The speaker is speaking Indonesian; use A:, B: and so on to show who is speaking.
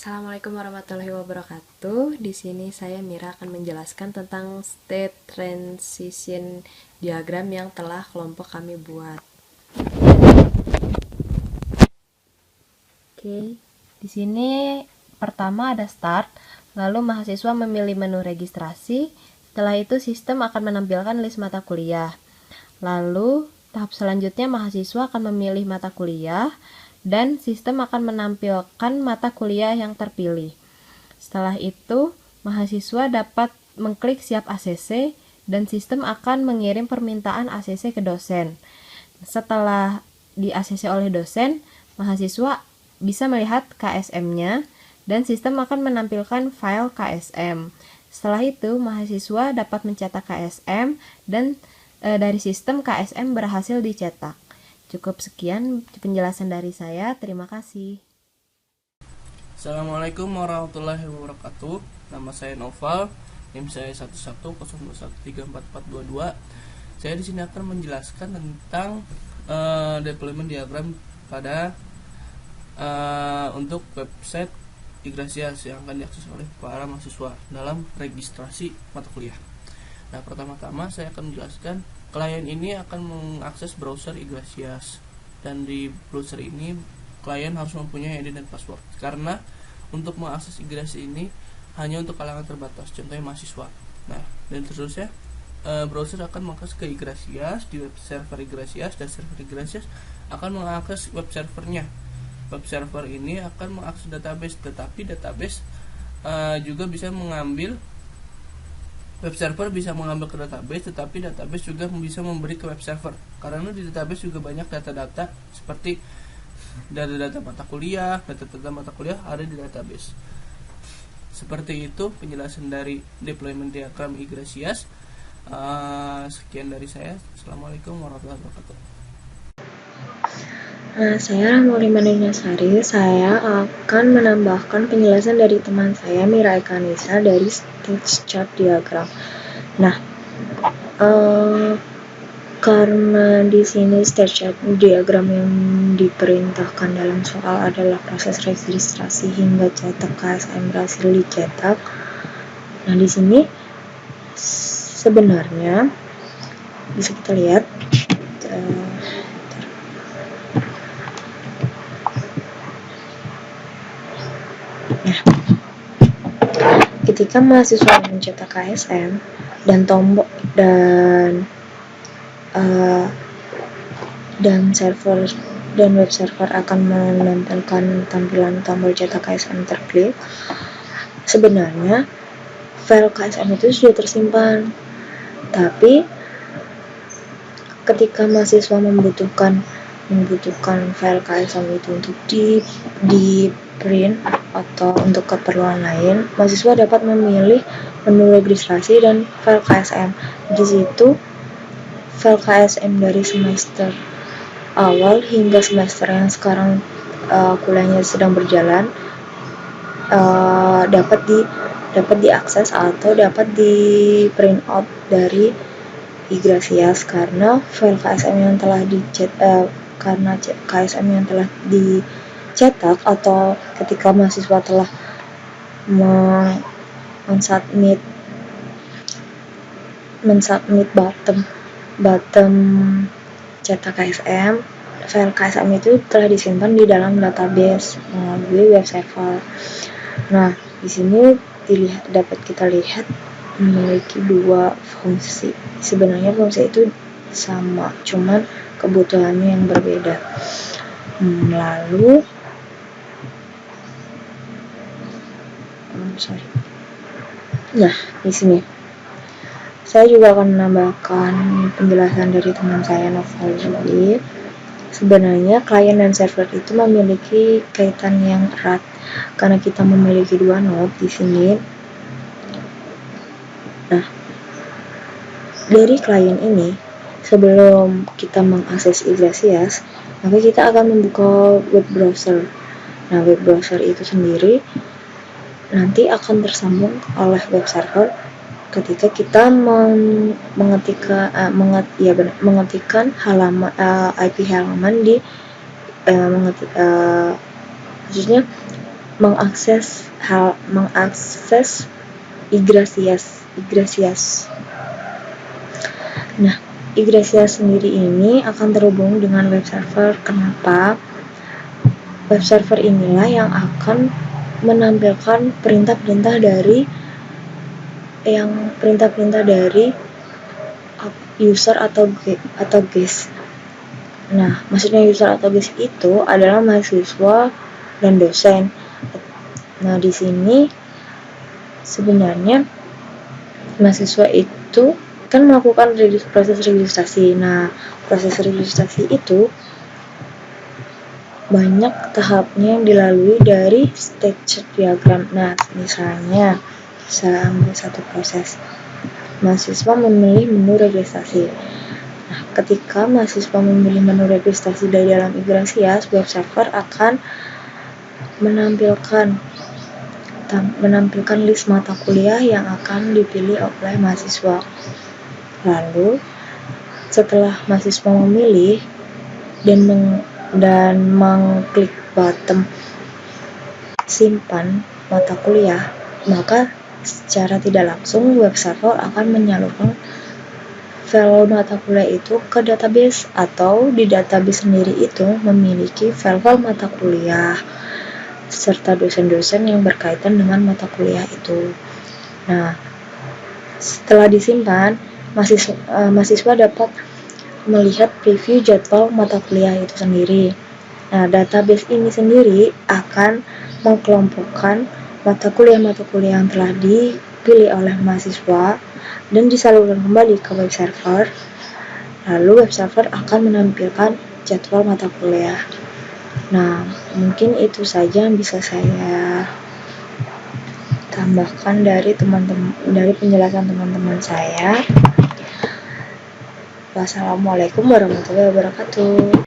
A: Assalamualaikum warahmatullahi wabarakatuh. Di sini saya Mira akan menjelaskan tentang state transition diagram yang telah kelompok kami buat. Oke, di sini pertama ada start, lalu mahasiswa memilih menu registrasi. Setelah itu sistem akan menampilkan list mata kuliah. Lalu tahap selanjutnya mahasiswa akan memilih mata kuliah dan sistem akan menampilkan mata kuliah yang terpilih. Setelah itu, mahasiswa dapat mengklik siap ACC dan sistem akan mengirim permintaan ACC ke dosen. Setelah di ACC oleh dosen, mahasiswa bisa melihat KSM-nya dan sistem akan menampilkan file KSM. Setelah itu, mahasiswa dapat mencetak KSM dan dari sistem KSM berhasil dicetak. Cukup sekian penjelasan dari saya. Terima kasih.
B: Assalamualaikum warahmatullahi wabarakatuh. Nama saya Noval, NIM saya 1102134422. Saya di sini akan menjelaskan tentang deployment diagram pada untuk website Igrasias yang akan diakses oleh para mahasiswa dalam registrasi mata kuliah. Nah, pertama-tama saya akan menjelaskan klien ini akan mengakses browser Igrasias, dan di browser ini klien harus mempunyai ID dan password karena untuk mengakses Igrasias ini hanya untuk kalangan terbatas, contohnya mahasiswa. Nah, dan seterusnya browser akan mengakses ke Igrasias di web server Igrasias, dan server Igrasias akan mengakses web servernya. Web server ini akan mengakses database, tetapi database juga bisa mengambil, web server bisa mengambil ke database, tetapi database juga bisa memberi ke web server, karena di database juga banyak data-data seperti data-data mata kuliah, data-data mata kuliah ada di database. Seperti itu penjelasan dari deployment diagram Igrasias. Sekian dari saya. Assalamualaikum warahmatullahi wabarakatuh.
C: Saya Rahmuli Manunasari. Saya akan menambahkan penjelasan dari teman saya Mira Ekanisa dari stage chart diagram. Nah, karena di sini stage chart diagram yang diperintahkan dalam soal adalah proses registrasi hingga cetak KSM berhasil dicetak. Nah, di sini sebenarnya bisa kita lihat ketika mahasiswa mencetak KSM dan tombol dan server dan web server akan menampilkan tampilan tombol cetak KSM terklik, sebenarnya file KSM itu sudah tersimpan, tapi ketika mahasiswa membutuhkan file KSM itu untuk di print atau untuk keperluan lain, mahasiswa dapat memilih menu registrasi dan file KSM. Di situ file KSM dari semester awal hingga semester yang sekarang kuliahnya sedang berjalan dapat diakses atau dapat di print out dari Igrasias, karena file KSM yang telah dicetak atau ketika mahasiswa telah mensubmit bottom cetak KSM, file KSM itu telah disimpan di dalam database melalui web server. Nah, di sini dapat kita lihat memiliki dua fungsi. Sebenarnya fungsi itu sama, cuman kebutuhannya yang berbeda. Nah, di sini saya juga akan menambahkan penjelasan dari teman saya Noval tadi. Sebenarnya klien dan server itu memiliki kaitan yang erat karena kita memiliki dua node di sini. Nah, dari klien ini, sebelum kita mengakses Igrasias, maka kita akan membuka web browser. Nah, web browser itu sendiri nanti akan tersambung oleh web server ketika kita mengetikkan halaman IP halaman di mengakses Ygrasias. Nah, Ygrasias sendiri ini akan terhubung dengan web server. Kenapa? Web server inilah yang akan menampilkan perintah-perintah dari user atau guest. Nah, maksudnya user atau guest itu adalah mahasiswa dan dosen. Nah, di sini sebenarnya mahasiswa itu kan melakukan proses registrasi. Nah, proses registrasi itu banyak tahapnya yang dilalui dari stage diagram. Nah, misalnya saya ambil satu proses. Mahasiswa memilih menu registrasi. Nah, ketika mahasiswa memilih menu registrasi dari dalam Ygrasias, web server akan menampilkan list mata kuliah yang akan dipilih oleh mahasiswa. Lalu, setelah mahasiswa memilih dan mengklik button simpan mata kuliah, maka secara tidak langsung web server akan menyalurkan file mata kuliah itu ke database, atau di database sendiri itu memiliki file-file mata kuliah serta dosen-dosen yang berkaitan dengan mata kuliah itu. Nah, setelah disimpan, mahasiswa dapat melihat preview jadwal mata kuliah itu sendiri. Nah, database ini sendiri akan mengkelompokkan mata kuliah yang telah dipilih oleh mahasiswa dan disalurkan kembali ke web server. Lalu web server akan menampilkan jadwal mata kuliah. Nah, mungkin itu saja yang bisa saya tambahkan dari penjelasan teman-teman saya. Wassalamualaikum warahmatullahi wabarakatuh.